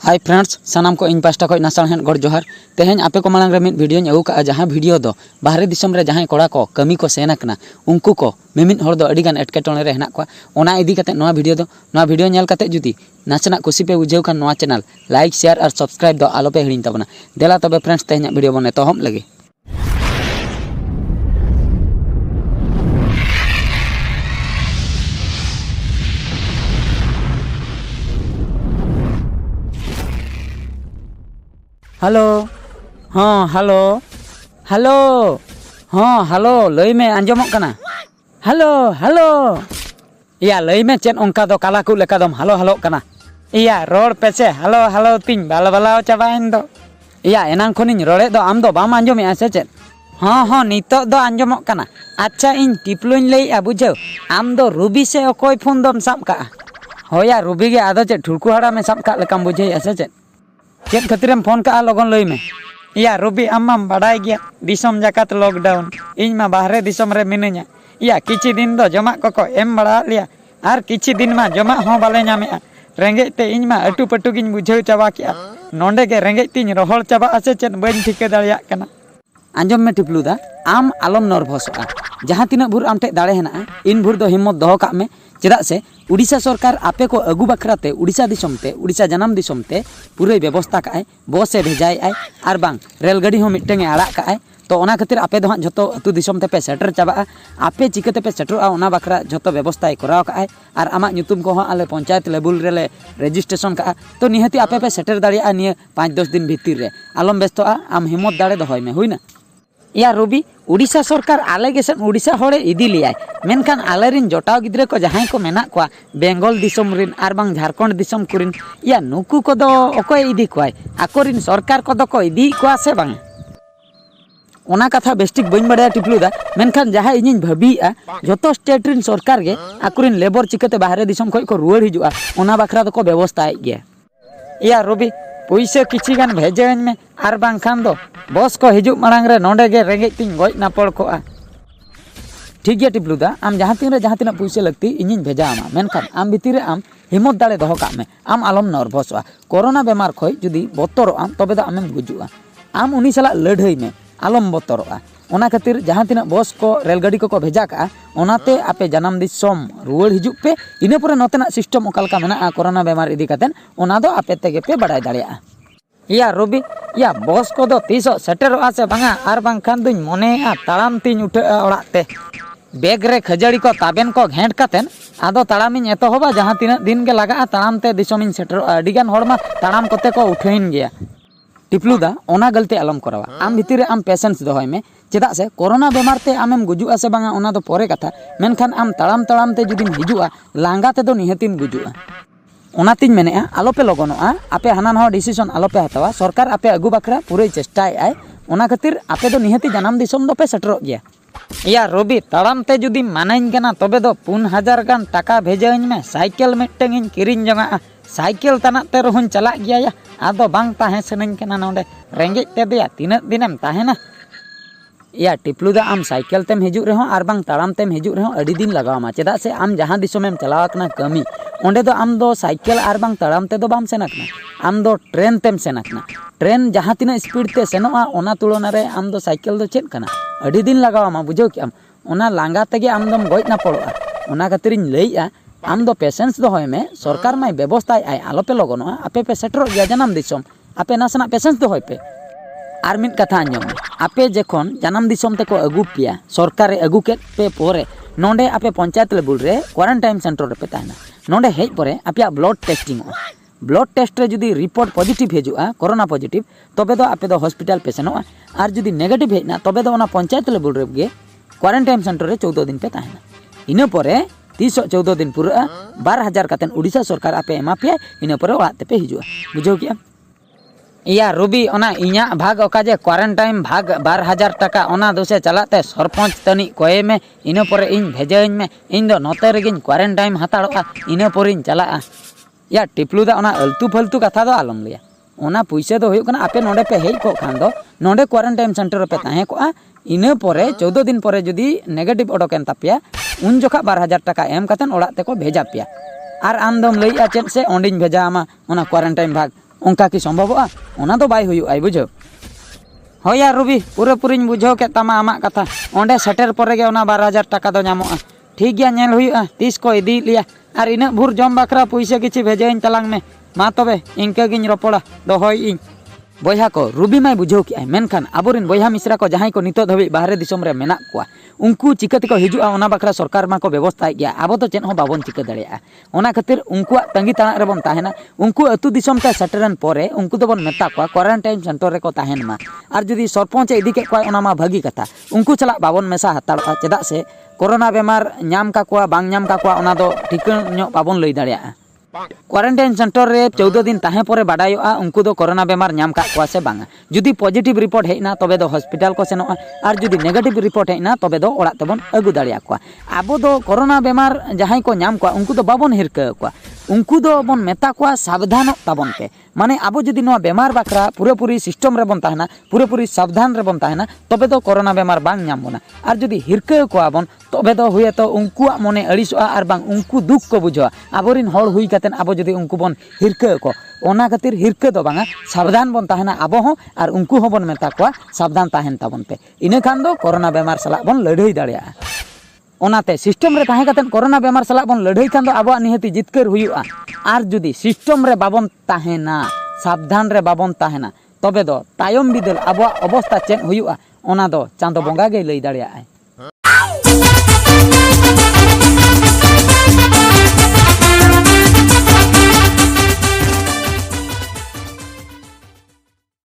Hi friends सानाम को इन pasta को नासाहेन गड़ जोहार तेहें आपे को मांग मिद वीडियो अगू का जहाँ वीडियो दो बाहरे दिसम रे जहाँ कोड़ा को कमी को सेना उनको को मिमिद हर दो अडिगान एटकेटोणे रे हेना को ओना इदी कते नोआ वीडियो नेल कते जुदी नाचना कुसी पे बुझेव खान नोआ चैनल लाइक शेयर और सब्सक्राइब दो आलो पे हिड़िन तबना देला तबे फ्रेंड्स तेहें वीडियो बने तो हम लगे। हेलो हाँ हेलो हेलो हाँ हेलो लई में आंजमोग कना हेलो हेलो या लई में चेन ओंका दो काला को लेका दम हेलो हेलो कना या रोड पेचे हेलो हेलो तिन बाल बालाव चाबाइन दो या एनांग खनिन रोड़े दो आम दो बाम आंजमे से चेन हाँ हाँ नितो दो आंजमोग कना अच्छा इन टिपलुन लई बुझेव आम दो रूबी से अकोय फोन दम साब का होया रूबी के आदो चे ठुड़कू हड़ा में साब का लेकाम बुझे से चेन चेक खातिर फोन का लगन लई में या रूबी आम बाडाय गया दिसम जाकात लॉकडाउन इन मा बाहरे दिसम रे मिनैया या किछि दिन दो जमा को एम बड़ा लिया और किछि दिन मा जमा हो बाले नामेआ रेंगे ते इन मा अटू पटू गिन बुझेव चाबा किया नोंडे के रेंगे तिन रोहल चाबा आसे चेन बन ठिके दाड़िया कना आंजम में टिपलुदा आम आलम नर्भसआ जहाँ तीना भूर आम ठे दाड़े हेना इन भूर दो हिम्मत दोहो काग में चेदा से उड़ीसा सरकार आपे को अगू बखराते उड़ीसा दिसमते उड़ीसा जनाम दिसमते पूरे व्यवस्था काए बसे भेजाए और बांग रेलगाड़ी हो मिट्टेंगे आड़ा काए तो ओना खातिर आपे दो जो अतु दिसमते पे सेटर चाबा आपे चिकाते पे सेटरोआ ओना बखरा जो व्यवस्था कराव काए और आमा ᱧᱩᱛᱩᱢ को आले पंचायत लेवल रेले रेजिस्ट्रेशन का तो निहती आपे पे सेटर दाड़िया निये 5-10 दिन भीतर रे आलम व्यस्तआ आम हिम्मत दाड़े दोहय में हुईना या रूबी उड़ीसा सरकार आले गेसन उड़ीसा होड़े इदी लियाय मेनखान आलेरिन जोटाव गिद्रे को जहां को मेना को बेंगल दिसम रिन आर बांग झारखंड दिसम कुरिन या नुकु को दो ओकोय इदी कोय आकोरिन सरकार को दो को इदी को से बांग ओना कथा बेस्टिक बइन बड़ाया टिपलुदा मेनखान जहां इनिन भाबीआ जतो स्टेट रिन सरकार गे आकोरिन लेबर चिकते बाहरे दिसम खोय को रुवाड़ हिजुआ ओना बखरा दो को व्यवस्था आइ गया या रूबी पैसा किछि गान भेजेन में आर बांग खान दो बस को हिजुग मांग रे नोंडे गे रेंगे तीन गज नापड़ को ठीक गया टिपलुदा आम जहाँ तीन पैसा लगती इन भेजा आमा मेनखान आम भीतर आम हिम्मत दाड़े दोहो काग में आम आलम नर्भसआ कोरोना बेमार खय जुदी बतरो आम तबे दो आमेम गुजुआ आम उनी साला लड़ाई में आलम बतरोआ ओना खातिर जहाँ तीन बस को रेलगाड़ी को भेजा का ओनाते आपे जनाम दिसम रुवाड़ हिजुग पे इना परे नोतेना सिस्टम ओकालका मेना कोरोना बेमार इदी कातेन ओना दो आपे तेगे पे बाड़ाय दाड़िया या रूबी या बस को दो तीसो सेटरोआ से बांगा आर बांखान दुñ मनेआ ताड़ाम तीन उठा ओड़ाते बैग रे खजाड़ी को ताबेन को घेंट कातेन आदो ताड़ामिन एतोहबा जहाँ तीना दिन के लगा ताड़ाम ते दिसमिन सेटरोआ अडिगान हड़मा ताड़ाम कोते को उठाइन गया टिपलुदा ओना गलती आलम करावा आम भीतर आम पेशेंस दोहय में चेदा से कोरोना बेमार ते आमेम गुजुआ से बांगा ओना दो परे कथा मेनखान आम ताड़ाम ताड़ाम ते जुदीम हिजुआ लांगा ते दो निहतिम गुजुआ ओनातिन मेनेआ आलोपे लगनोआ आपे हाना नवा डिसीजन आलोपे हतावा सरकार आपे अगू बखरा पूरे चेष्टाय आय ओना खातिर आपे दो निहति जनाम दिसम दो पे सेटरो गया या रूबी ताड़ाम ते जुदी मानाइन कना तबे दो 3000 गान टाका भेजाइन में साइकेल मिट्टेंग इन किरिन जंगा साइकेल तना ते रहन चला गया या आदो बांग ताहे सनइन कना नोंडे रेंगे ते दिया तीन दिनेम ताहेना या टिपलुदा आम साइकेल तेम हिजुग रहो आर बांग ताड़ाम तेम हिजुग रहो अड़ी दिन लगावमा चेदा से आम जहाँ दिसमेम चलावा कना कमी ओंडे दो आम दो साइकेल आर बांग ताड़ाम ते दो बाम सेना कना आम दो ट्रेन तेम सेना कना ट्रेन जहाँ तीना स्पीड ते सेनोआ ओना तुलना रे आम दो साइकेल दो चेद कना अड़ी दिन लगावमा बुझो कि आम ओना लांगा तेगे आम दम गज ना पड़ोआ ओना खातिरिन लईआ आम दो पेशेंस दोहय में सरकार माय व्यवस्था आय आलोपे लगनोआ आपे पे सेटरो गया जनाम दिसम आपे नासना पेशेंस दोहय पे आर मिद कथा आंजम आपे जखन जनाम दिसम ते को अगू पिया सरकार अगू के पे पोरे नोंडे आपे पंचायत लेवल रे क्वारंटाइन सेंटर रे पे ताना नोंडे हेज परे आपे ब्लड टेस्टिंग ब्लड टेस्ट रे जुदी रिपोर्ट पॉजिटिव हेजुआ कोरोना पॉजिटिव तबे दो आपे दो हॉस्पिटल पे सेनोआ आर जुदी नेगेटिव हेजना तबे दो ओना पंचायत लेवल रे गे क्वारंटाइन सेंटर रे 14 दिन पे ताना इना परे 14 दिन पूरा 12,000 कातेन उड़ीसा सरकार आपे एमा पे इना परे ओड़ा ते पे हिजुआ बुझो किया या रूबी ओना इñा भाग ओका जे क्वारंटाइन भाग 12,000 टाका ओना दोसे चलाते सरपंच तनी कोये में इना परे इन भेजाइन में इन दो नोते रेगिन क्वारंटाइन हताड़ोआ इना परेइन चलाआ या टिपलुदा ओना अल्तु फालतु कथा दो आलम लिया ओना पैसा दो हुयुग कना आपे नोंडे पे हेज को खान दो नोंडे क्वारंटाइन सेंटर पे ताहे कोआ इना परे 14 दिन परे जुदी नेगेटिव ओडोकेन तापिया उन जोखा 12,000 टाका एम कातेन ओड़ा ते को भेजा पिया और आमदम लईआ चेद से ओंडिन भेजा आमा ओना क्वारंटाइन भाग onka ki सम्भवोगा ओना दो बाय हुयुआ बुझो हो यार रुबी पूरे पूरीन बुझाव के तमा आमा कथा ओंडे सेटर परे गे ओना 12,000 टाका दो नामोगा ठीक गया नेल हुयुआ तीस को इदी लिया और इन भूर जम बाखरा पैसा किछि भेजेइन तलांग में मा तबे इंका गिन रोपड़ा दोहय इन बयहा को रुबी माय बुझाव के मेनखान आबोरिन बयहा मिश्रा को जहां को नितो धबी बाहरे दिसम रे मेना कोआ उनको चिकाते को हिजुआ ओना बाखरा सरकार मा को व्यवस्था गया आबो तो चेन हो बाबन चिका दड़िया ओना खातिर उनको तंगी ताना रे बन ताहेना उनको अतु दिसम ते सेटरन परे उनको तो बन मेता को क्वारंटाइन सेंटर रे को ताहेन मा और जदी सरपंच इदी के कोआ ओना मा भागी कथा उनको चला बाबन मेसा हताड़ा चेदा से कोरोना बेमार नाम का कोआ बांग नाम का कोआ ओना दो ठिकन ᱧᱚᱜ बाबन लई दाड़िया क्वारंटाइन सेंटर रे 14 दिन ताहे परे बाडायोआ उनको दो कोरोना बेमार नाम का कोआ से बांगा जुदी पॉजिटिव रिपोर्ट हेना तबे दो हॉस्पिटल को सेनोआ और जुदी नेगेटिव रिपोर्ट हेना तबे दो ओड़ा तेबन अगु दाड़िया कोआ आबो दो कोरोना बेमार जहां को नाम कोआ उनको दो बाबन हिरका कोआ उनको दो बन मेता कोआ सावधान ताबन पे माने आबो जुदी नो बेमार बाकरा पूरे पूरी सिस्टम रे बन ताहना पूरे पूरी सावधान रे बन ताहना तबे दो कोरोना बेमार बांग नाम बोना और जुदी हिरका कोआ बन तबे दो हुए तो उनको मने अड़िसोआ और बांग उनको दुख को बुझवा आबोरिन हड़ हुई कातेन आबो जुदी उनको बन हिरका को ओना खातिर हिरका दो बांगा सावधान बन ताहना आबो हो और उनको हो बन मेता कोआ सावधान ताहन ताबन पे इने खान दो कोरोना बेमार सला बन लड़ाई दाड़िया ओनाते सिस्टम रे ताहे कातेन कोरोना बेमार सला बन लड़ाई खान दो आबो निहति जितकर हुयुआ और जुदी सिस्टम रे बाबन ताहेना सावधान रे बाबन ताहेना तबे दो तायम बिदल आबो अवस्था चेन हुयुआ ओना दो चांदो बंगा गे लई दाड़िया